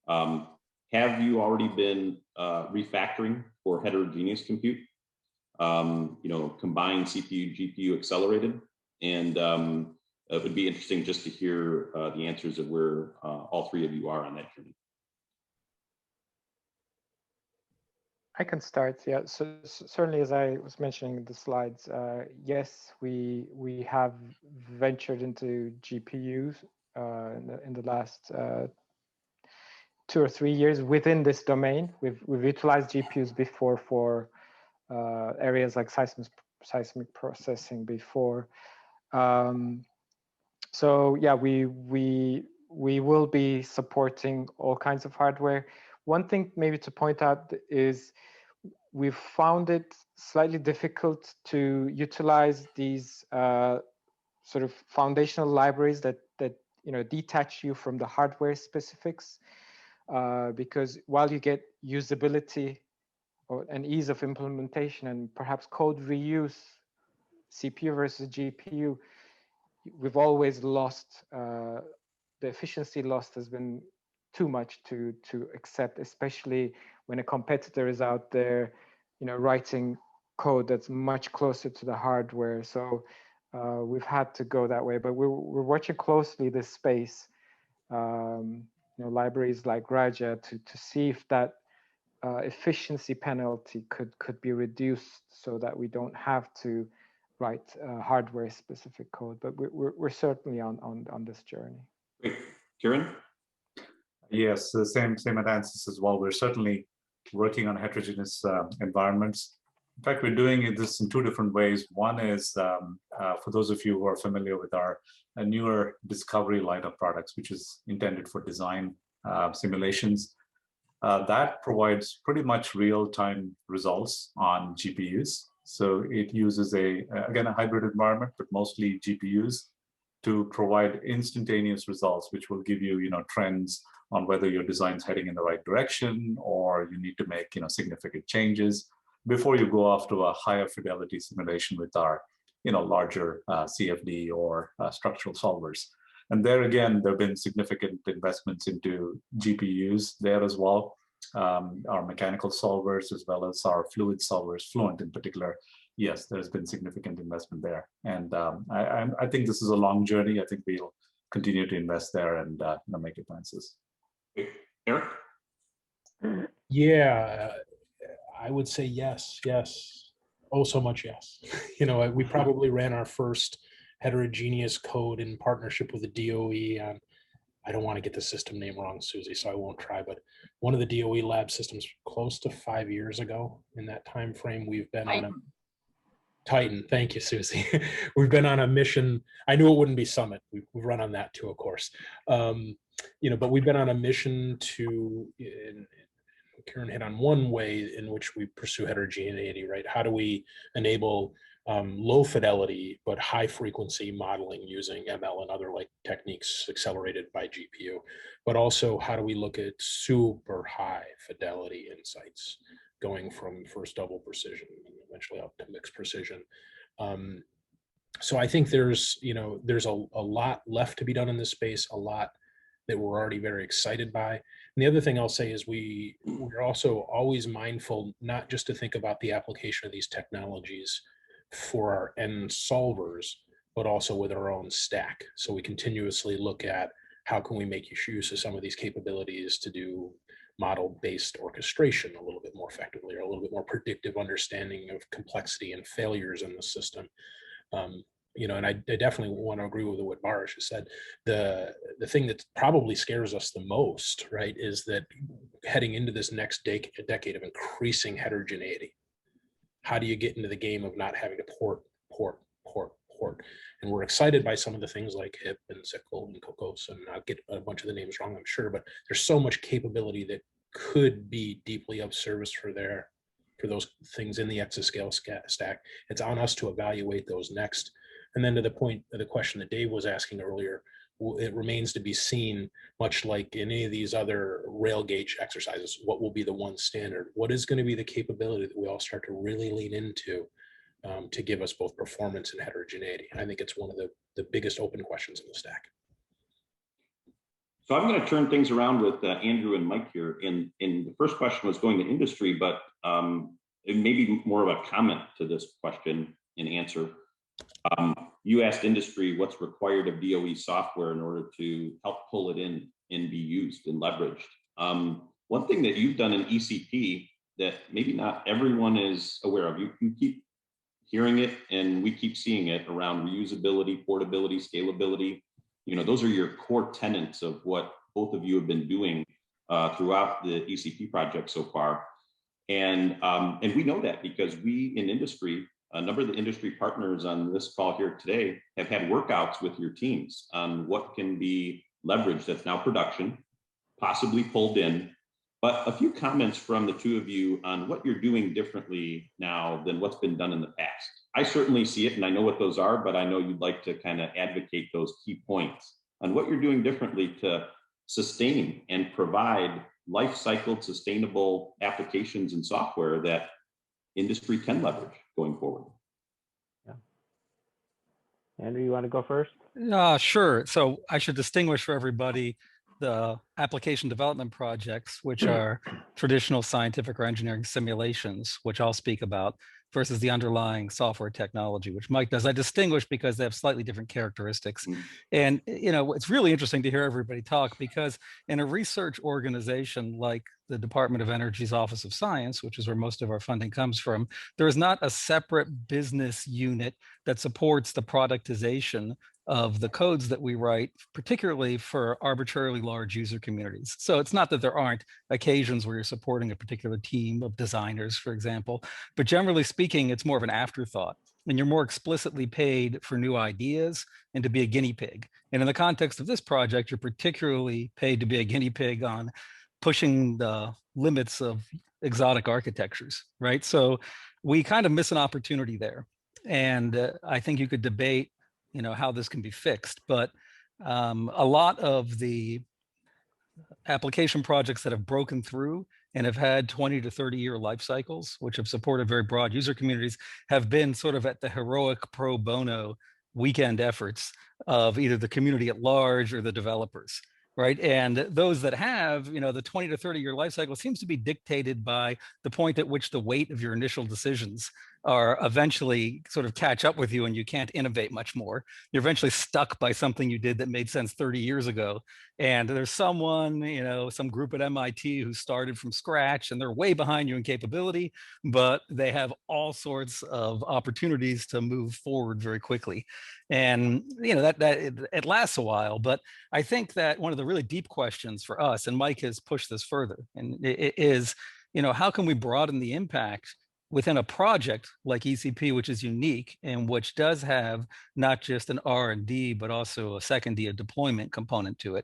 have you already been refactoring for heterogeneous compute? You know, combined CPU, GPU accelerated? And it would be interesting just to hear the answers of where all three of you are on that journey. I can start, yeah. So certainly, as I was mentioning in the slides, yes, we have ventured into GPUs in the last 2 or 3 years within this domain. We've utilized GPUs before for areas like seismic processing before. So yeah, we will be supporting all kinds of hardware. One thing maybe to point out is we've found it slightly difficult to utilize these sort of foundational libraries that you know detach you from the hardware specifics, because while you get usability or an ease of implementation and perhaps code reuse, CPU versus GPU, we've always lost, the efficiency lost has been too much to accept, especially when a competitor is out there, writing code that's much closer to the hardware. So we've had to go that way, but we're watching closely this space, libraries like Raja to see if that efficiency penalty could be reduced so that we don't have to write hardware specific code. But we're certainly on this journey. Great. Kieran? Yes, the same at Ansys as well. We're certainly working on heterogeneous environments. In fact, we're doing this in two different ways. One is, for those of you who are familiar with our newer Discovery line of products, which is intended for design simulations, that provides pretty much real-time results on GPUs. So it uses again, a hybrid environment, but mostly GPUs to provide instantaneous results, which will give you, trends on whether your design's heading in the right direction or you need to make, significant changes before you go off to a higher fidelity simulation with our, larger CFD or structural solvers. And there again, there have been significant investments into GPUs there as well. Our mechanical solvers as well as our fluid solvers, Fluent in particular. Yes, there's been significant investment there. And I think this is a long journey. I think we'll continue to invest there and make advances. Eric? Yeah, I would say yes. Oh, so much yes. We probably ran our first heterogeneous code in partnership with the DOE on, I don't want to get the system name wrong, Susie, so I won't try, but one of the DOE lab systems close to 5 years ago. In that time frame, we've been on a Titan. Thank you, Susie. We've been on a mission. I knew it wouldn't be Summit. We've run on that too, of course. But we've been on a mission to, Karen hit on one way in which we pursue heterogeneity, right? How do we enable low fidelity but high frequency modeling using ML and other techniques accelerated by GPU? But also, how do we look at super high fidelity insights, going from first double precision and eventually up to mixed precision? So I think there's a lot left to be done in this space, a lot that we're already very excited by. And the other thing I'll say is we're also always mindful not just to think about the application of these technologies for our end solvers, but also with our own stack. So we continuously look at how can we make use of some of these capabilities to do model-based orchestration a little bit more effectively, or a little bit more predictive understanding of complexity and failures in the system. And I definitely want to agree with what Baruch has said. The thing that probably scares us the most, right, is that heading into this next decade of increasing heterogeneity, how do you get into the game of not having to port? And we're excited by some of the things like HIP and SYCL and COCOS, and I'll get a bunch of the names wrong, I'm sure, but there's so much capability that could be deeply of service for those things in the exascale stack. It's on us to evaluate those next. And then to the point of the question that Dave was asking earlier, it remains to be seen, much like in any of these other rail gauge exercises, what will be the one standard? What is going to be the capability that we all start to really lean into to give us both performance and heterogeneity? And I think it's one of the biggest open questions in the stack. So I'm going to turn things around with Andrew and Mike here. In the first question was going to industry, but it may be more of a comment to this question and answer. You asked industry what's required of DOE software in order to help pull it in and be used and leveraged. One thing that you've done in ECP that maybe not everyone is aware of, you keep hearing it and we keep seeing it around reusability, portability, scalability. Those are your core tenets of what both of you have been doing throughout the ECP project so far. And we know that because we in industry, a number of the industry partners on this call here today have had workouts with your teams on what can be leveraged that's now production, possibly pulled in. But a few comments from the two of you on what you're doing differently now than what's been done in the past. I certainly see it and I know what those are, but I know you'd like to kind of advocate those key points on what you're doing differently to sustain and provide life cycle sustainable applications and software that industry can leverage going forward. Andrew, you want to go first? Sure. So I should distinguish for everybody the application development projects, which are traditional scientific or engineering simulations, which I'll speak about, versus the underlying software technology, which Mike does. I distinguish because they have slightly different characteristics. And, you know, it's really interesting to hear everybody talk, because in a research organization like the Department of Energy's Office of Science, which is where most of our funding comes from, there is not a separate business unit that supports the productization of the codes that we write, particularly for arbitrarily large user communities. So it's not that there aren't occasions where you're supporting a particular team of designers, for example, but generally speaking, it's more of an afterthought. And you're more explicitly paid for new ideas and to be a guinea pig. And in the context of this project, you're particularly paid to be a guinea pig on pushing the limits of exotic architectures, right? So we kind of miss an opportunity there. And I think you could debate, you know, how this can be fixed, but a lot of the application projects that have broken through and have had 20 to 30 year life cycles, which have supported very broad user communities, have been sort of at the heroic pro bono weekend efforts of either the community at large or the developers, right? And those that have, you know, the 20 to 30 year life cycle seems to be dictated by the point at which the weight of your initial decisions are eventually sort of catch up with you and you can't innovate much more. You're eventually stuck by something you did that made sense 30 years ago. And there's someone, you know, some group at MIT who started from scratch and they're way behind you in capability, but they have all sorts of opportunities to move forward very quickly. And, you know, that it lasts a while, but I think that one of the really deep questions for us, and Mike has pushed this further, and it is, you know, how can we broaden the impact within a project like ECP, which is unique and which does have not just an R&D, but also a second-D, a deployment component to it.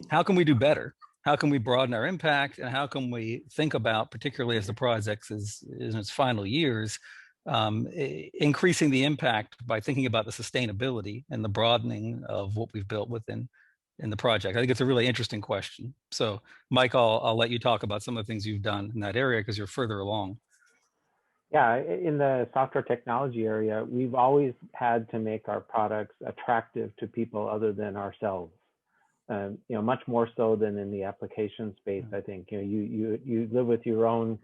How can we do better? How can we broaden our impact? And how can we think about, particularly as the project is in its final years, increasing the impact by thinking about the sustainability and the broadening of what we've built within the project? I think it's a really interesting question. So Mike, I'll let you talk about some of the things you've done in that area because you're further along. Yeah, in the software technology area, we've always had to make our products attractive to people other than ourselves. You know, much more so than in the application space. I think, you know, you live with your own,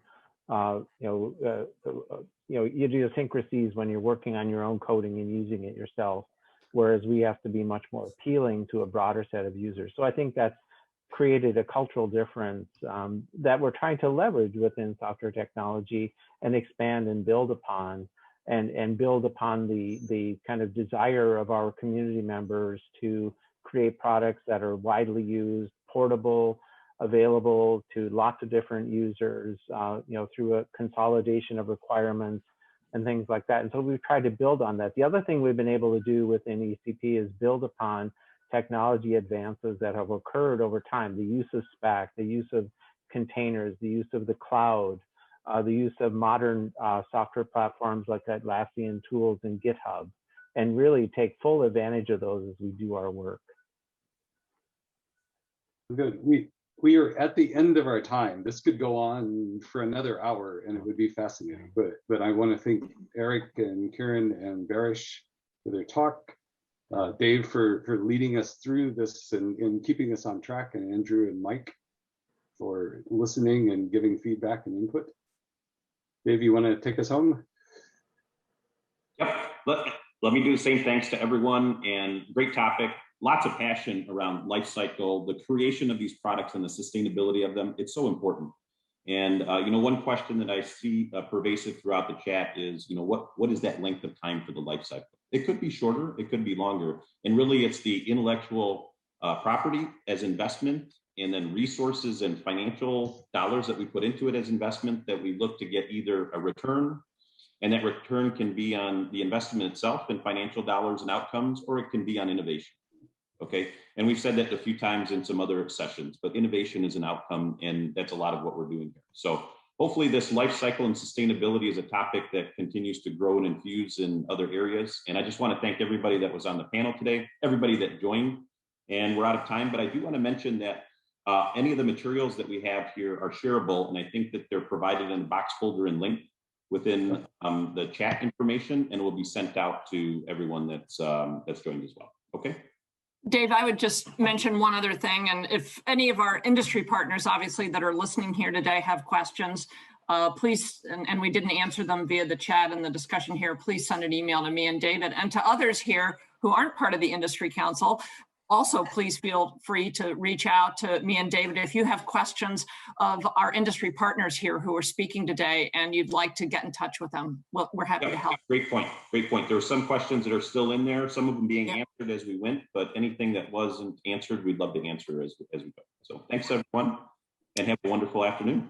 idiosyncrasies when you're working on your own coding and using it yourself, whereas we have to be much more appealing to a broader set of users. So I think that's created a cultural difference that we're trying to leverage within software technology and expand and build upon, and build upon the kind of desire of our community members to create products that are widely used, portable, available to lots of different users, you know, through a consolidation of requirements and things like that. And so we've tried to build on that. The other thing we've been able to do within ECP is build upon technology advances that have occurred over time, the use of SPAC, the use of containers, the use of the cloud, the use of modern software platforms like Atlassian tools and GitHub, and really take full advantage of those as we do our work. Good. We are at the end of our time. This could go on for another hour and it would be fascinating, but I want to thank Eric and Karen and Barish for their talk. Dave for leading us through this and keeping us on track, and Andrew and Mike for listening and giving feedback and input. Dave, you want to take us home? Yep, let me do the same. Thanks to everyone, and great topic. Lots of passion around life cycle, the creation of these products and the sustainability of them. It's so important. And you know, one question that I see pervasive throughout the chat is, you know, what is that length of time for the life cycle? It could be shorter, it could be longer. And really it's the intellectual property as investment, and then resources and financial dollars that we put into it as investment that we look to get either a return, and that return can be on the investment itself and financial dollars and outcomes, or it can be on innovation. Okay, and we've said that a few times in some other sessions, but innovation is an outcome, and that's a lot of what we're doing here. So hopefully this life cycle and sustainability is a topic that continues to grow and infuse in other areas. And I just want to thank everybody that was on the panel today, everybody that joined, and we're out of time, but I do want to mention that Any of the materials that we have here are shareable, and I think that they're provided in a box folder and link within the chat information, and will be sent out to everyone that's joined as well. Okay. Dave, I would just mention one other thing, and if any of our industry partners, obviously, that are listening here today have questions, please, and we didn't answer them via the chat and the discussion here, please send an email to me and David, and to others here who aren't part of the Industry Council. Also, please feel free to reach out to me and David if you have questions of our industry partners here who are speaking today and you'd like to get in touch with them. Well, we're happy to help. Great point. Great point. There are some questions that are still in there, some of them being answered as we went, but anything that wasn't answered, we'd love to answer as we go. So thanks, everyone, and have a wonderful afternoon.